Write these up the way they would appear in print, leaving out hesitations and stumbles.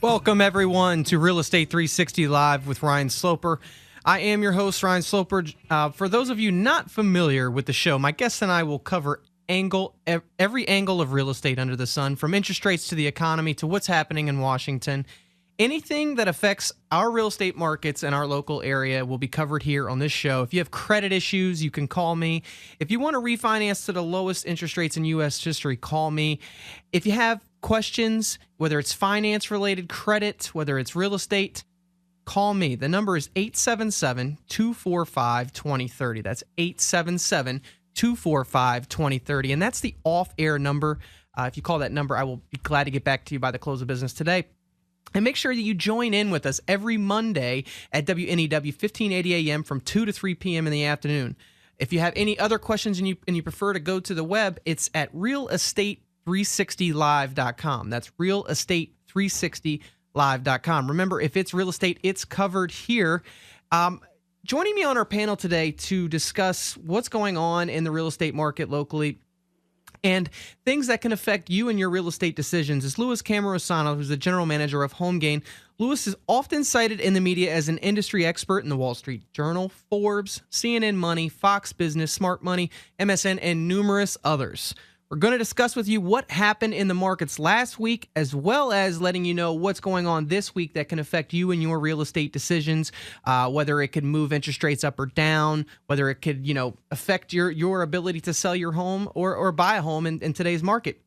Welcome, everyone, to Real Estate 360 Live with Ryan Sloper. I am your host, Ryan Sloper. For those of you not familiar with the show, my guests and I will cover every angle of real estate under the sun, from interest rates to the economy to what's happening in Washington. Anything that affects our real estate markets and our local area will be covered here on this show. If you have credit issues, you can call me. If you want to refinance to the lowest interest rates in U.S. history, call me. If you have questions, whether it's finance-related credit, whether it's real estate, call me. The number is 877-245-2030. That's 877-245-2030. And that's the off-air number. If you call that number, I will be glad to get back to you by the close of business today. And make sure that you join in with us every Monday at WNEW 1580 AM from 2 to 3 p.m. in the afternoon. If you have any other questions and you prefer to go to the web, it's at realestate360live.com. That's realestate360live.com. Remember, if it's real estate, it's covered here. Joining me on our panel today to discuss what's going on in the real estate market locally and things that can affect you and your real estate decisions is Louis Cammarosano, who's the general manager of HomeGain. Louis is often cited in the media as an industry expert in the Wall Street Journal, Forbes, CNN Money, Fox Business, Smart Money, MSN, and numerous others. We're going to discuss with you what happened in the markets last week, as well as letting you know what's going on this week that can affect you and your real estate decisions, whether it could move interest rates up or down, whether it could, affect your ability to sell your home or buy a home in today's market.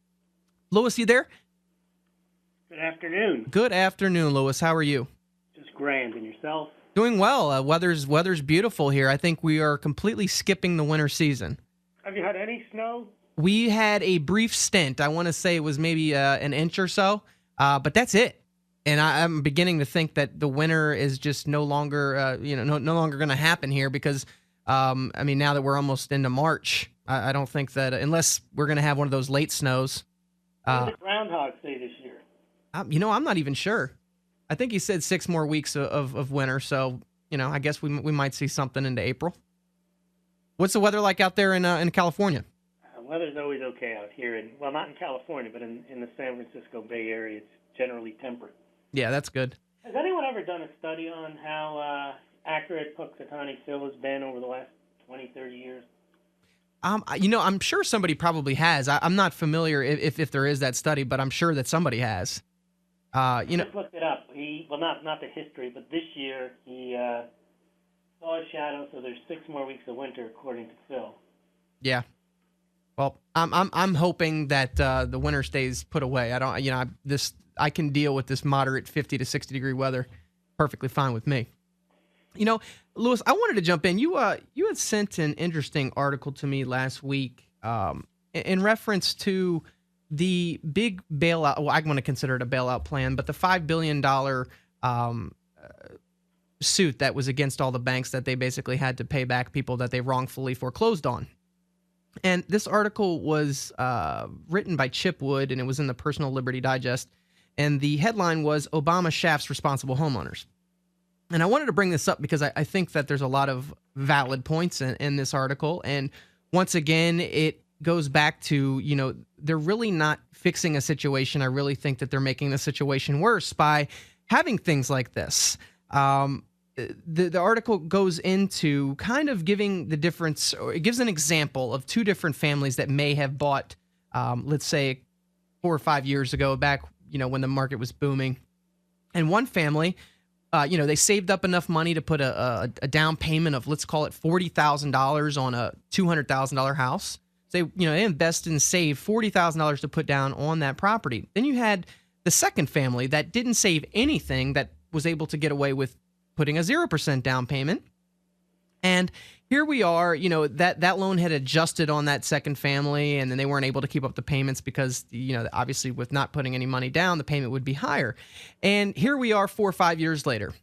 Louis, you there? Good afternoon. Good afternoon, Louis. How are you? Just grand. And yourself? Doing well. Weather's beautiful here. I think we are completely skipping the winter season. Have you had any snow? We had a brief stint. I want to say it was maybe an inch or so, but that's it. And I'm beginning to think that the winter is just no longer, no longer going to happen here because, now that we're almost into March, I don't think that unless we're going to have one of those late snows. What did Groundhog say this year? I'm not even sure. I think he said 6 more weeks of winter, so I guess we might see something into April. What's the weather like out there in California? Weather's always okay out here, not in California, but in the San Francisco Bay Area, it's generally temperate. Yeah, that's good. Has anyone ever done a study on how accurate Punxsutawney Phil has been over the last 20, 30 years? I'm sure somebody probably has. I'm not familiar if there is that study, but I'm sure that somebody has. I just looked it up. Not the history, but this year he saw a shadow, so there's 6 more weeks of winter according to Phil. Yeah. Well, I'm hoping that the winter stays put away. I can deal with this moderate 50 to 60 degree weather perfectly fine with me. Louis, I wanted to jump in. You had sent an interesting article to me last week in reference to the big bailout. Well, I want to consider it a bailout plan, but the $5 billion suit that was against all the banks that they basically had to pay back people that they wrongfully foreclosed on. And this article was written by Chip Wood, and it was in the Personal Liberty Digest. And the headline was, Obama shafts responsible homeowners. And I wanted to bring this up because I think that there's a lot of valid points in this article. And once again, it goes back to, they're really not fixing a situation. I really think that they're making the situation worse by having things like this. The article goes into kind of giving the difference, or it gives an example of 2 different families that may have bought, let's say, 4 or 5 years ago, back, when the market was booming. And one family, they saved up enough money to put a down payment of, let's call it $40,000 on a $200,000 house. They invested and saved $40,000 to put down on that property. Then you had the second family that didn't save anything, that was able to get away with putting a 0% down payment. And here we are, that loan had adjusted on that second family, and then they weren't able to keep up the payments because, obviously with not putting any money down, the payment would be higher. And here we are 4 or 5 years later,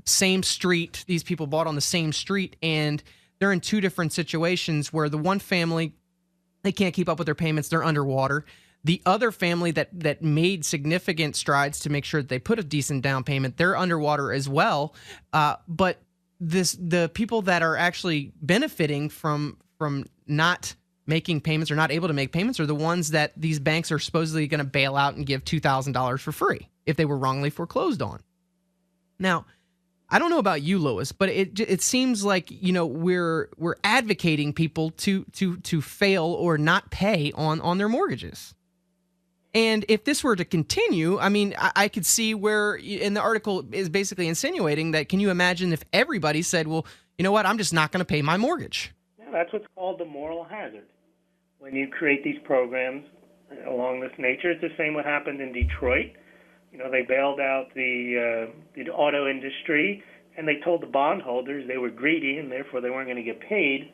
same street. These people bought on the same street, and they're in 2 different situations where the one family, they can't keep up with their payments. They're underwater. The other family that made significant strides to make sure that they put a decent down payment, they're underwater as well. But the people that are actually benefiting from not making payments or not able to make payments are the ones that these banks are supposedly going to bail out and give $2,000 for free. if they were wrongly foreclosed on. Now, I don't know about you, Lois, but it seems like, we're advocating people to fail or not pay on their mortgages. And if this were to continue, I mean, I could see where, in the article is basically insinuating that, can you imagine if everybody said, well, you know what, I'm just not going to pay my mortgage? Yeah, that's what's called the moral hazard. When you create these programs along this nature, it's the same what happened in Detroit. They bailed out the auto industry, and they told the bondholders they were greedy and therefore they weren't going to get paid.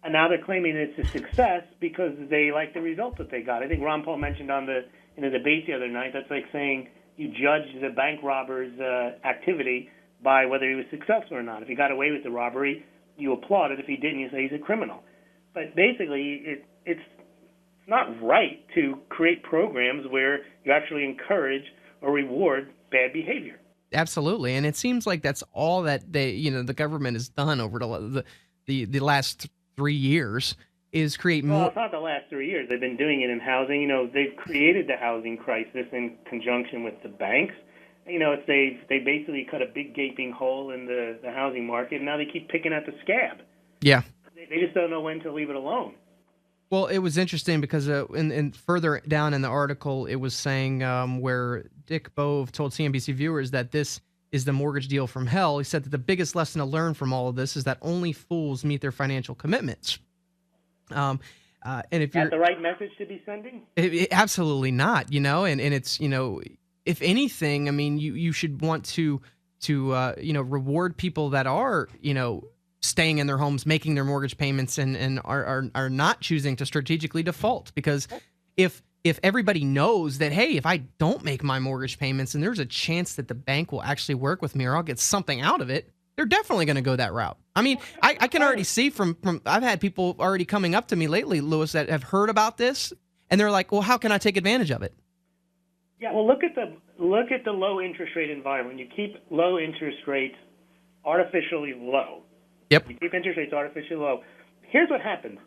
And now they're claiming it's a success because they like the result that they got. I think Ron Paul mentioned on the debate the other night, that's like saying you judge the bank robber's activity by whether he was successful or not. If he got away with the robbery, you applaud it. If he didn't, you say he's a criminal. But basically, it's not right to create programs where you actually encourage or reward bad behavior. Absolutely, and it seems like that's all that the government has done over the last 3 years is create more. Well, it's not the last 3 years. They've been doing it in housing. They've created the housing crisis in conjunction with the banks. They basically cut a big gaping hole in the housing market, and now they keep picking at the scab. Yeah. They just don't know when to leave it alone. Well, it was interesting because in further down in the article, it was saying where Dick Bove told CNBC viewers that this is the mortgage deal from hell. He said that the biggest lesson to learn from all of this is that only fools meet their financial commitments. And if you're the right message to be sending? Absolutely not. And it's, if anything, I mean, you should want to reward people that are, staying in their homes, making their mortgage payments, and are not choosing to strategically default. Because if everybody knows that, hey, if I don't make my mortgage payments and there's a chance that the bank will actually work with me or I'll get something out of it, they're definitely going to go that route. I mean, I can already see from I've had people already coming up to me lately, Lewis, that have heard about this, and they're like, well, how can I take advantage of it? Yeah, well, look at the low interest rate environment. You keep low interest rates artificially low. Yep. You keep interest rates artificially low. Here's what happens.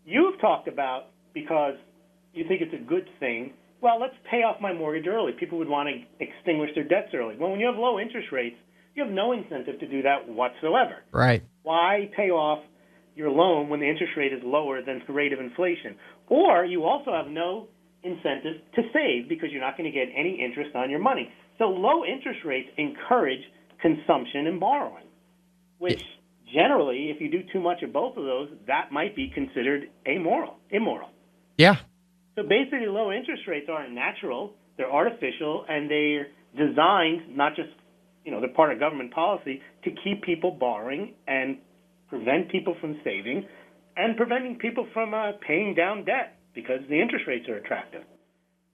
You've talked about, because you think it's a good thing, well, let's pay off my mortgage early. People would want to extinguish their debts early. Well, when you have low interest rates, you have no incentive to do that whatsoever. Right. Why pay off your loan when the interest rate is lower than the rate of inflation? Or you also have no incentive to save because you're not going to get any interest on your money. So low interest rates encourage consumption and borrowing, which generally, if you do too much of both of those, that might be considered immoral. Yeah. So basically, low interest rates aren't natural. They're artificial, and they're designed, not just, they're part of government policy, to keep people borrowing and prevent people from saving and preventing people from paying down debt because the interest rates are attractive.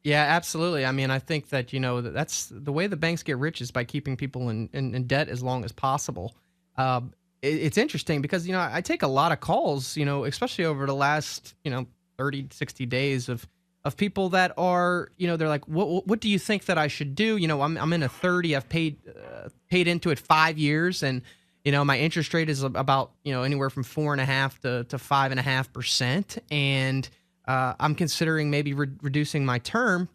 Yeah, absolutely. I mean, I think that, that's the way the banks get rich is by keeping people in debt as long as possible. It's interesting because, I take a lot of calls, especially over the last, 30, 60 days of people that are, they're like, what do you think that I should do? I'm in a 30, I've paid into it 5 years, and, my interest rate is about, anywhere from 4.5% to 5.5%. And I'm considering maybe reducing my term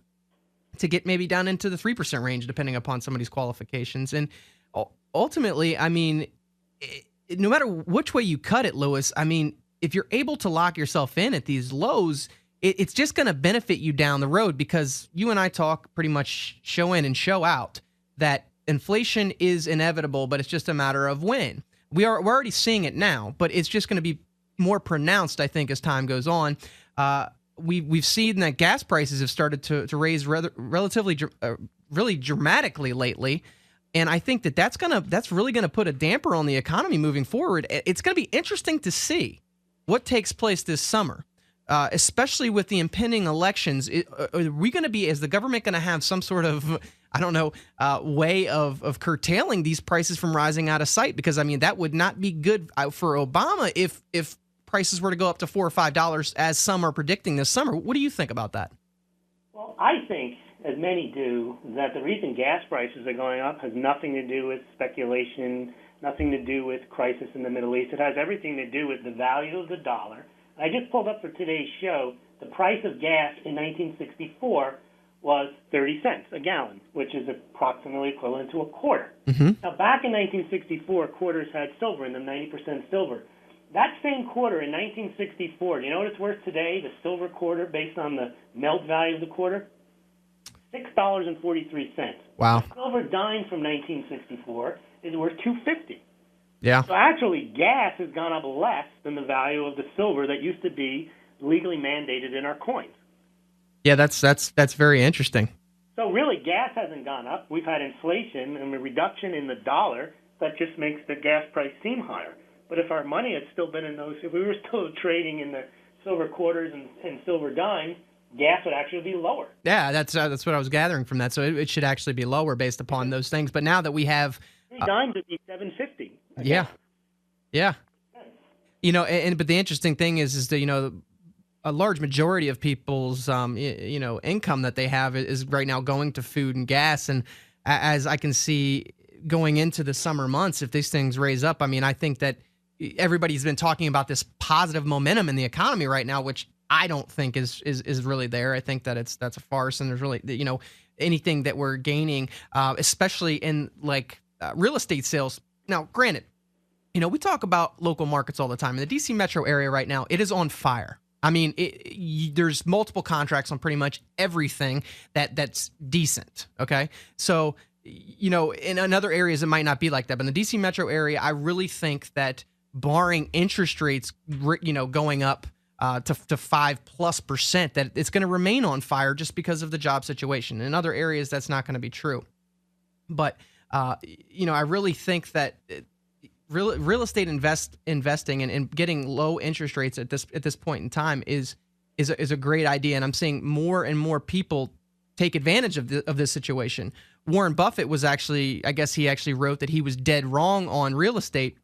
to get maybe down into the 3% range, depending upon somebody's qualifications. And ultimately, I mean, no matter which way you cut it, Lewis, I mean, if you're able to lock yourself in at these lows, it's just going to benefit you down the road, because you and I talk pretty much show in and show out that inflation is inevitable, but it's just a matter of when. We're already seeing it now, but it's just going to be more pronounced, I think, as time goes on. We've seen that gas prices have started to raise relatively really dramatically lately. And I think that's really gonna put a damper on the economy moving forward. It's gonna be interesting to see what takes place this summer, especially with the impending elections. Are we going to be, is the government going to have some sort of, way of curtailing these prices from rising out of sight? Because, I mean, that would not be good for Obama if prices were to go up to $4 or $5, as some are predicting this summer. What do you think about that? Well, I think, as many do, that the reason gas prices are going up has nothing to do with speculation, nothing to do with crisis in the Middle East. It has everything to do with the value of the dollar. I just pulled up for today's show the price of gas in 1964 was 30 cents a gallon, which is approximately equivalent to a quarter. Mm-hmm. Now, back in 1964, quarters had silver in them, 90% silver. That same quarter in 1964, do you know what it's worth today, the silver quarter, based on the melt value of the quarter? $6.43. Wow. The silver dime from 1964 is worth $2.50. Yeah. So actually, gas has gone up less than the value of the silver that used to be legally mandated in our coins. Yeah, that's very interesting. So really, gas hasn't gone up. We've had inflation and a reduction in the dollar that just makes the gas price seem higher. But if our money had still been in those, if we were still trading in the silver quarters and silver dimes, gas would actually be lower. Yeah, that's what I was gathering from that. So it should actually be lower based upon those things. But now that we have 3 dimes would be $7.50. Yeah. But the interesting thing is that a large majority of people's income that they have is right now going to food and gas. And as I can see going into the summer months, if these things raise up, I mean, I think that everybody's been talking about this positive momentum in the economy right now, which I don't think is really there. I think that that's a farce, and there's really anything that we're gaining, especially in real estate sales. Now, granted, we talk about local markets all the time. In the DC metro area right now, it is on fire. I mean, there's multiple contracts on pretty much everything that's decent. Okay, so in other areas it might not be like that, but in the DC metro area, I really think that barring interest rates, going up to 5+%, that it's going to remain on fire just because of the job situation. In other areas, that's not going to be true. But I really think that real estate investing and getting low interest rates at this point in time is a great idea, and I'm seeing more and more people take advantage of this situation. Warren Buffett was actually, I guess he actually wrote that he was dead wrong on real estate.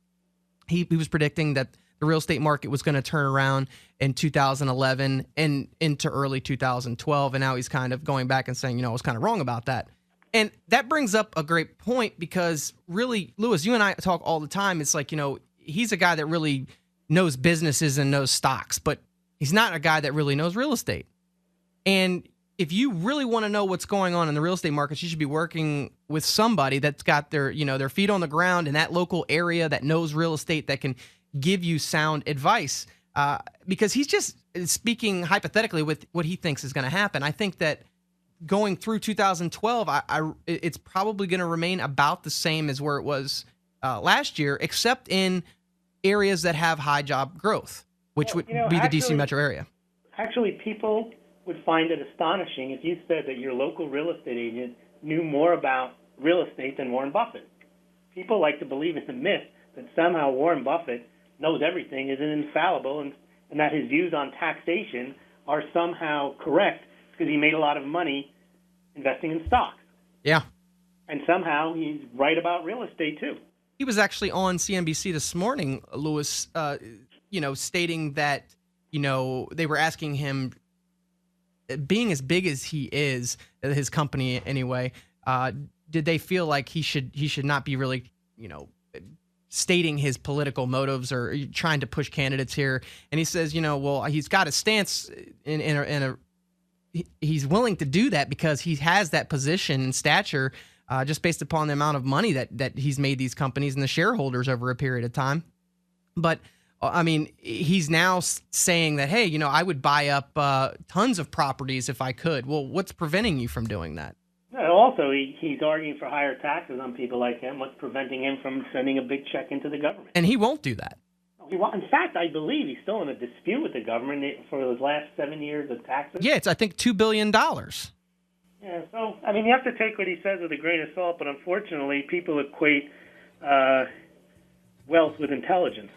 He was predicting that the real estate market was going to turn around in 2011 and into early 2012, and now he's kind of going back and saying, I was kind of wrong about that. And that brings up a great point, because really, Lewis, you and I talk all the time. It's like, he's a guy that really knows businesses and knows stocks, but he's not a guy that really knows real estate. And if you really want to know what's going on in the real estate markets, you should be working with somebody that's got their feet on the ground in that local area, that knows real estate, that can give you sound advice. Because he's just speaking hypothetically with what he thinks is going to happen. I think that going through 2012, it's probably going to remain about the same as where it was last year, except in areas that have high job growth, which would be the DC metro area. Actually, people would find it astonishing if you said that your local real estate agent knew more about real estate than Warren Buffett. People like to believe in the myth that somehow Warren Buffett knows everything, is infallible, and that his views on taxation are somehow correct because he made a lot of money investing in stocks. Yeah. And somehow he's right about real estate too. He was actually on CNBC this morning, Lewis, stating that, they were asking him, being as big as he is, his company anyway, did they feel like he should not be really, stating his political motives or trying to push candidates here? And he says, well, he's got a stance he's willing to do that because he has that position and stature, just based upon the amount of money that he's made these companies and the shareholders over a period of time. But I mean, he's now saying that, hey, I would buy up tons of properties if I could. Well, what's preventing you from doing that? Also, he's arguing for higher taxes on people like him. What's preventing him from sending a big check into the government? And he won't do that. In fact, I believe he's still in a dispute with the government for those last 7 years of taxes. Yeah, it's, I think, $2 billion. Yeah, so, I mean, you have to take what he says with a grain of salt, but unfortunately, people equate wealth with intelligence.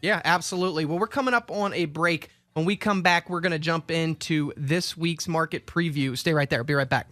Yeah, absolutely. Well, we're coming up on a break. When we come back, we're going to jump into this week's market preview. Stay right there. I'll be right back.